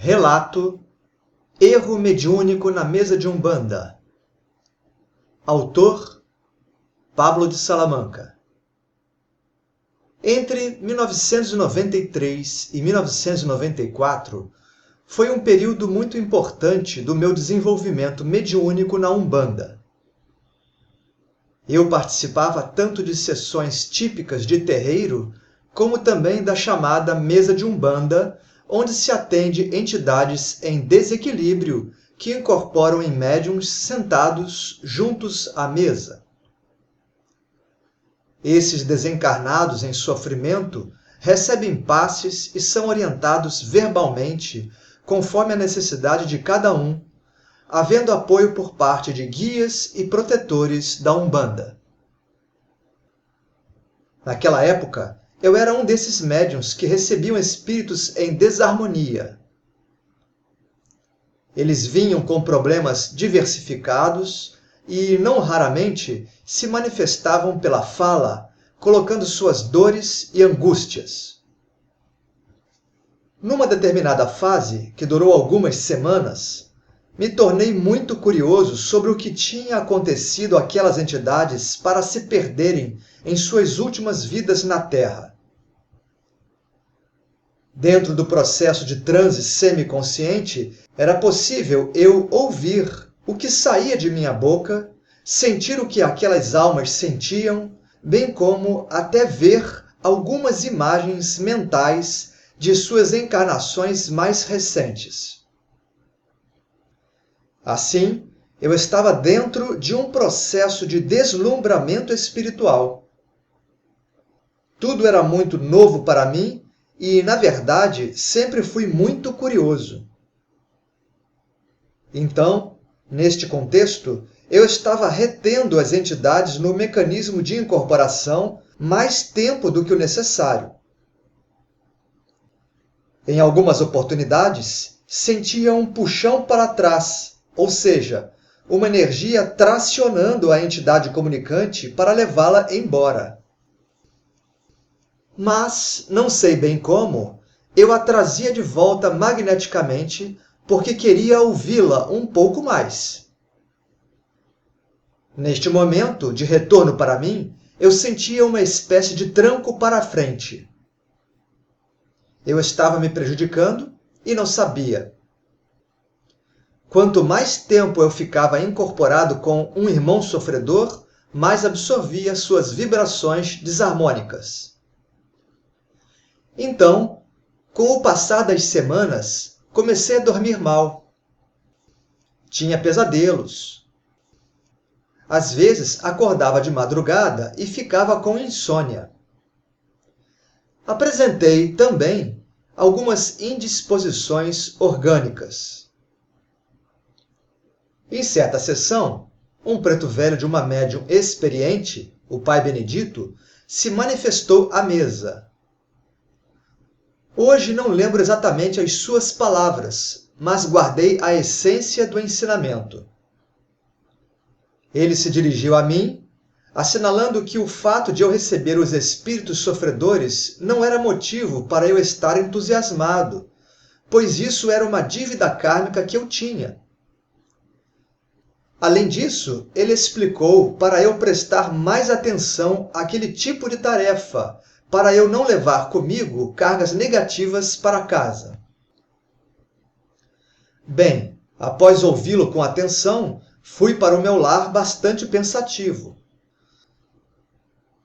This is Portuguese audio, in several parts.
Relato: Erro mediúnico na mesa de Umbanda. Autor: Pablo de Salamanca. Entre 1993 e 1994, foi um período muito importante do meu desenvolvimento mediúnico na Umbanda. Eu participava tanto de sessões típicas de terreiro, como também da chamada mesa de Umbanda, onde se atende entidades em desequilíbrio que incorporam em médiuns sentados juntos à mesa. Esses desencarnados em sofrimento recebem passes e são orientados verbalmente, conforme a necessidade de cada um, havendo apoio por parte de guias e protetores da Umbanda. Naquela época, eu era um desses médiuns que recebiam espíritos em desarmonia. Eles vinham com problemas diversificados e, não raramente, se manifestavam pela fala, colocando suas dores e angústias. Numa determinada fase, que durou algumas semanas, me tornei muito curioso sobre o que tinha acontecido àquelas entidades para se perderem em suas últimas vidas na Terra. Dentro do processo de transe semiconsciente, era possível eu ouvir o que saía de minha boca, sentir o que aquelas almas sentiam, bem como até ver algumas imagens mentais de suas encarnações mais recentes. Assim, eu estava dentro de um processo de deslumbramento espiritual. Tudo era muito novo para mim e, na verdade, sempre fui muito curioso. Então, neste contexto, eu estava retendo as entidades no mecanismo de incorporação mais tempo do que o necessário. Em algumas oportunidades, sentia um puxão para trás, ou seja, uma energia tracionando a entidade comunicante para levá-la embora. Mas, não sei bem como, eu a trazia de volta magneticamente porque queria ouvi-la um pouco mais. Neste momento de retorno para mim, eu sentia uma espécie de tranco para a frente. Eu estava me prejudicando e não sabia. Quanto mais tempo eu ficava incorporado com um irmão sofredor, mais absorvia suas vibrações desarmônicas. Então, com o passar das semanas, comecei a dormir mal. Tinha pesadelos. Às vezes, acordava de madrugada e ficava com insônia. Apresentei também algumas indisposições orgânicas. Em certa sessão, um preto velho de uma médium experiente, o pai Benedito, se manifestou à mesa. Hoje não lembro exatamente as suas palavras, mas guardei a essência do ensinamento. Ele se dirigiu a mim, assinalando que o fato de eu receber os espíritos sofredores não era motivo para eu estar entusiasmado, pois isso era uma dívida kármica que eu tinha. Além disso, ele explicou para eu prestar mais atenção àquele tipo de tarefa, para eu não levar comigo cargas negativas para casa. Bem, após ouvi-lo com atenção, fui para o meu lar bastante pensativo.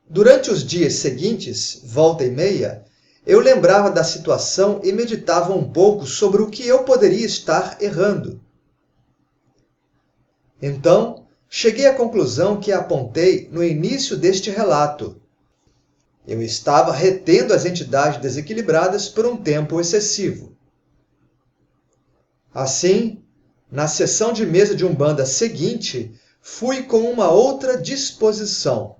Durante os dias seguintes, volta e meia, eu lembrava da situação e meditava um pouco sobre o que eu poderia estar errando. Então, cheguei à conclusão que apontei no início deste relato. Eu estava retendo as entidades desequilibradas por um tempo excessivo. Assim, na sessão de mesa de Umbanda seguinte, fui com uma outra disposição.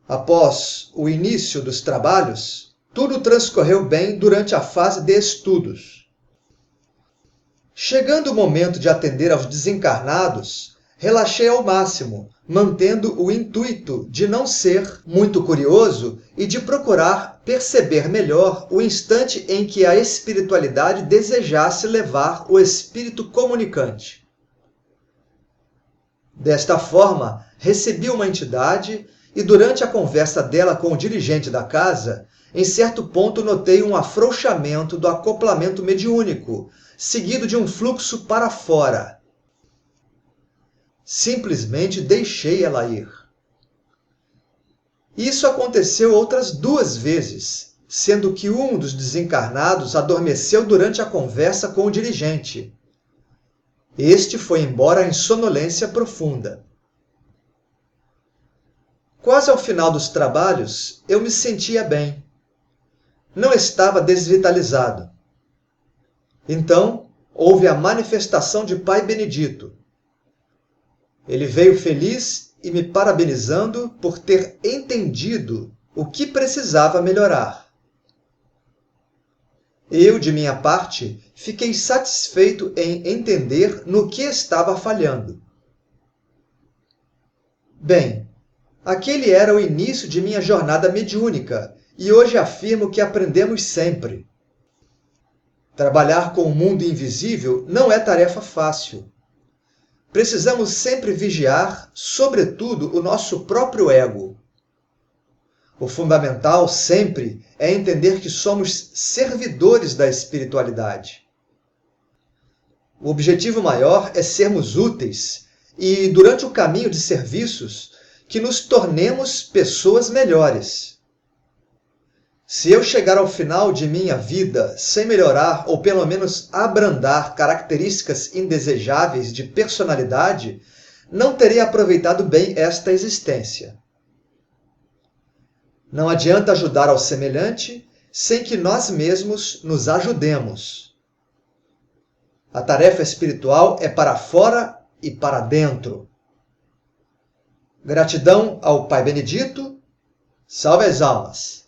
Após o início dos trabalhos, tudo transcorreu bem durante a fase de estudos. Chegando o momento de atender aos desencarnados, relaxei ao máximo, mantendo o intuito de não ser muito curioso e de procurar perceber melhor o instante em que a espiritualidade desejasse levar o espírito comunicante. Desta forma, recebi uma entidade e, durante a conversa dela com o dirigente da casa, em certo ponto notei um afrouxamento do acoplamento mediúnico, seguido de um fluxo para fora. Simplesmente deixei ela ir. Isso aconteceu outras 2 vezes, sendo que um dos desencarnados adormeceu durante a conversa com o dirigente. Este foi embora em sonolência profunda. Quase ao final dos trabalhos, eu me sentia bem. Não estava desvitalizado. Então, houve a manifestação de Pai Benedito. Ele veio feliz e me parabenizando por ter entendido o que precisava melhorar. Eu, de minha parte, fiquei satisfeito em entender no que estava falhando. Bem, aquele era o início de minha jornada mediúnica e hoje afirmo que aprendemos sempre. Trabalhar com o mundo invisível não é tarefa fácil. Precisamos sempre vigiar, sobretudo, o nosso próprio ego. O fundamental sempre é entender que somos servidores da espiritualidade. O objetivo maior é sermos úteis e, durante o caminho de serviços, que nos tornemos pessoas melhores. Se eu chegar ao final de minha vida sem melhorar ou pelo menos abrandar características indesejáveis de personalidade, não terei aproveitado bem esta existência. Não adianta ajudar ao semelhante sem que nós mesmos nos ajudemos. A tarefa espiritual é para fora e para dentro. Gratidão ao Pai Benedito. Salve as almas!